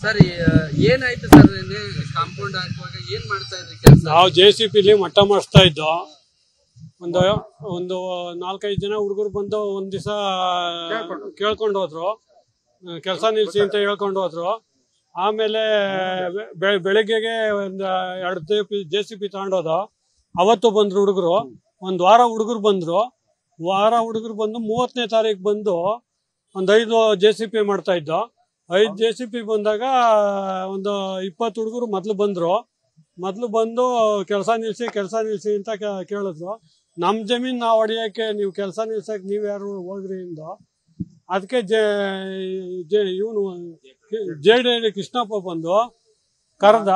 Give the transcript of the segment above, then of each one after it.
Sir ಏನಾಯ್ತು sir compound ಹಾಕುವಾಗ ಏನ್ ಮಾಡ್ತಾ ಇದ್ರಿ ಕೆಲಸ? ನಾವು JCB ಮಟ್ಟ ಮಾಡಿಸ್ತಾ ಇದ್ದೋ. ಒಂದು 4-5 ಜನ ಹುಡುಗರು ಬಂದು ಒಂದ್ ದಿವಸ ಕೇಳ್ಕೊಂಡು ಹೋದ್ರು, ಕೆಲಸ ನಿಲ್ಸಿ ಅಂತ ಹೇಳ್ಕೊಂಡು ಹೋದ್ರು. ಆಮೇಲೆ ಬೆಳಿಗ್ಗೆಗೆ ಒಂದು 2 JCB ತಗೊಂಡೋದ. ಅವತ್ತು ಬಂದ್ರು ಹುಡುಗರು, ಒಂದ್ ವಾರ ಹುಡುಗರು ಬಂದ್ರು. ಹುಡುಗರು ಬಂದು 30ನೇ ತಾರೀಕು ಬಂದು ಒಂದು 5 JCB ಮಾಡ್ತಾ ಇದ್ದ. 5 JCB ಬಂದಾಗ ಒಂದು 20 ಹುಡುಗರು ಮೊದ್ಲು ಬಂದು ಕೆಲಸ ನಿಲ್ಸಿ ಅಂತ ಕೇಳಿದ್ರು. ನಮ್ ಜಮೀನ್ ನಾವು ಹೊಡಿಯಕ್ಕೆ ನೀವು ಕೆಲಸ ನಿಲ್ಸಕ್ ನೀವ್ ಯಾರು ಹೋಗ್ರಿ ಇಂದ. ಅದಕ್ಕೆ ಇವನು JD ಕೃಷ್ಣಪ್ಪ ಬಂದು ಕರೆದ.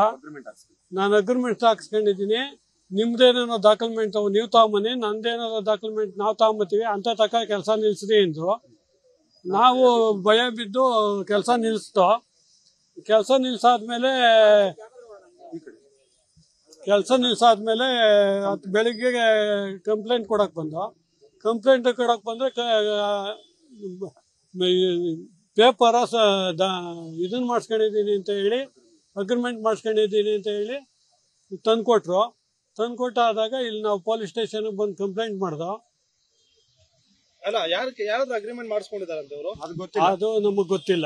ನಾನು ಅಗ್ರಿಮೆಂಟ್ ಹಾಕ್ಸ್ಕೊಂಡಿದ್ದೀನಿ, ನಿಮ್ದೇನೋ ಡಾಕ್ಯುಮೆಂಟ್ ನೀವು ತಗೊಂಬನ್ನಿ, ನಂದೇನೋ ಡಾಕ್ಯುಮೆಂಟ್ ನಾವು ತಗೊಂಬತ್ತೀವಿ ಅಂತ ತಕ್ಕ ಕೆಲಸ ನಿಲ್ಸ್ರಿ ಅಂದ್ರು. ನಾವು ಭಯ ಬಿದ್ದು ಕೆಲಸ ನಿಲ್ಸ್ತೋ. ಕೆಲಸ ನಿಲ್ಸಾದ್ಮೇಲೆ ಬೆಳಿಗ್ಗೆ ಕಂಪ್ಲೇಂಟ್ ಕೊಡಕ್ ಬಂದ್ರೆ ಪೇಪರ್ ಇದನ್ನ ಮಾಡಿಸ್ಕೊಂಡಿದ್ದೀನಿ ಅಂತ ಹೇಳಿ, ಅಗ್ರಿಮೆಂಟ್ ಮಾಡಿಸ್ಕೊಂಡಿದ್ದೀನಿ ಅಂತ ಹೇಳಿ ತಂದ್ಕೊಟ್ಟಾದಾಗ ಇಲ್ಲಿ ನಾವು ಪೊಲೀಸ್ ಸ್ಟೇಷನ್ ಬಂದು ಕಂಪ್ಲೇಂಟ್ ಮಾಡ್ದೋ. ಅಲ್ಲ, ಯಾರಾದ್ರೂ ಅಗ್ರಿಮೆಂಟ್ ಮಾಡಿಸ್ಕೊಂಡಿದ್ದಾರೆ ಅಂತ ಅವರು? ಅದು ನಮಗ್ ಗೊತ್ತಿಲ್ಲ.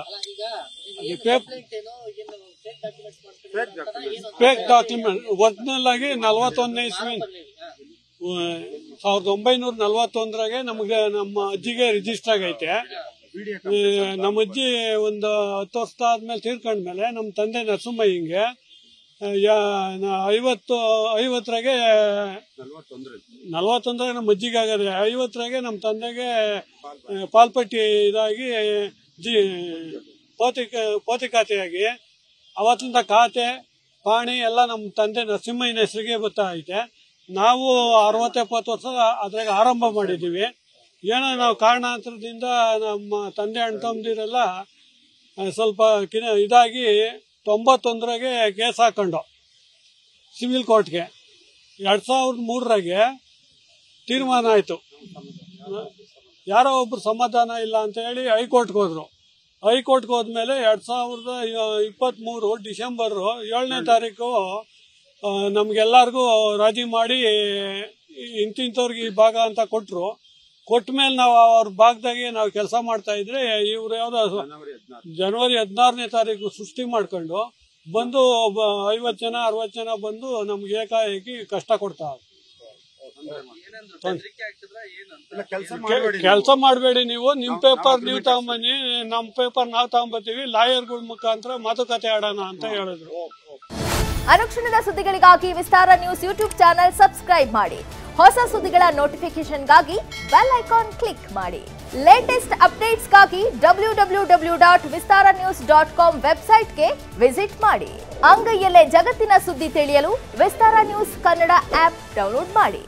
ಫೇಕ್ ಡಾಕ್ಯುಮೆಂಟ್ ಒರಿಜಿನಲ್ ಆಗಿ 41ನೇ ಇಸ್ವಿ 1941ರಾಗೆ ನಮಗೆ ನಮ್ಮ ಅಜ್ಜಿಗೆ ರಿಜಿಸ್ಟರ್ ಆಗೈತೆ. ನಮ್ಮ ಅಜ್ಜಿ ಒಂದು 10 ವರ್ಷ ಆದ್ಮೇಲೆ ತೀರ್ಕೊಂಡ್ಮೇಲೆ ನಮ್ಮ ತಂದೆ ನರಸಿಂಹಯ್ಯಂಗೆ 50ರಾಗೆ 41ರಾಗೆ ನಮ್ಮ ಅಜ್ಜಿಗೆ ಆಗದೆ, 50ರಾಗೆ ನಮ್ಮ ತಂದೆಗೆ ಪಾಲ್ಪಟ್ಟಿ ಇದಾಗಿ ಪೋತಿ ಖಾತೆಯಾಗಿ ಅವತ್ತಿಂದ ಖಾತೆ ಪಾಣಿ ಎಲ್ಲ ನಮ್ಮ ತಂದೆ ನರಸಿಂಹಯ್ಯನ ಹೆಸರಿಗೆ ಬರ್ತಾ ಐತೆ. ನಾವು 60-70 ವರ್ಷ ಅದ್ರಾಗ ಆರಂಭ ಮಾಡಿದ್ದೀವಿ. ಏನೋ ನಾವು ಕಾರಣಾಂತರದಿಂದ ನಮ್ಮ ತಂದೆ ಅಣ್ಣ ತಮ್ಮದಿರೆಲ್ಲ ಸ್ವಲ್ಪ ಇದಾಗಿ 91ರಾಗೆ ಕೇಸ್ ಹಾಕೊಂಡು ಸಿವಿಲ್ ಕೋರ್ಟ್ಗೆ 2003ರಾಗೆ ತೀರ್ಮಾನ ಆಯ್ತು. ಯಾರೋ ಒಬ್ರು ಸಮಾಧಾನ ಇಲ್ಲ ಅಂತ ಹೇಳಿ ಹೈಕೋರ್ಟ್ಗೆ ಹೋದ್ರು. ಹೈಕೋರ್ಟ್ಗೆ ಹೋದ್ಮೇಲೆ 2023 ಡಿಸೆಂಬರ್ 7ನೇ ತಾರೀಕು ನಮ್ಗೆಲ್ಲರಿಗೂ ರಾಜಿ ಮಾಡಿ ಇಂತಿಂತವ್ರಿಗೆ ಈ ಭಾಗ ಅಂತ ಕೊಟ್ಮೇಲೆ ನಾವು ಅವ್ರ ಭಾಗದಾಗೆ ನಾವು ಕೆಲಸ ಮಾಡ್ತಾ ಇದ್ರೆ ಇವ್ರು ಯಾವ್ದೋ ಜನವರಿ 16ನೇ ತಾರೀಕು ಸೃಷ್ಟಿ ಮಾಡ್ಕೊಂಡು ಬಂದು 50 ಜನ 60 ಜನ ಬಂದು ನಮ್ಗೆ ಏಕಾಏಕಿ ಕಷ್ಟ ಕೊಡ್ತಾರೆ. ಕೆಲಸ ಮಾಡಬೇಡಿ, ನೀವು ನಿಮ್ ಪೇಪರ್ ನೀವು ತಗೊಂಬನ್ನಿ, ನಮ್ ಪೇಪರ್ ನಾವು ತಗೊಂಬತ್ತೀವಿ, ಲಾಯರ್ಗಳ ಮುಖಾಂತರ ಮಾತುಕತೆ ಆಡೋಣ ಅಂತ ಹೇಳಿದ್ರು. ಅನುಕ್ಷಣದ ಸುದ್ದಿಗಳಿಗಾಗಿ ವಿಸ್ತಾರ ನ್ಯೂಸ್ ಯೂಟ್ಯೂಬ್ ಚಾನೆಲ್ ಸಬ್ಸ್ಕ್ರೈಬ್ ಮಾಡಿ. ಹೊಸ ಸುದ್ದಿಗಳ ನೋಟಿಫಿಕೇಶನ್ಗಾಗಿ ಬೆಲ್ ಐಕಾನ್ ಕ್ಲಿಕ್ ಮಾಡಿ. ಲೇಟೆಸ್ಟ್ ಅಪ್ಡೇಟ್ಸ್ಗಾಗಿ www.vistaranews.com ವೆಬ್ಸೈಟ್ಗೆ ವಿಸಿಟ್ ಮಾಡಿ. ಅಂಗೈಯಲ್ಲೇ ಜಗತ್ತಿನ ಸುದ್ದಿ ತಿಳಿಯಲು ವಿಸ್ತಾರ ನ್ಯೂಸ್ ಕನ್ನಡ ಆಪ್ ಡೌನ್ಲೋಡ್ ಮಾಡಿ.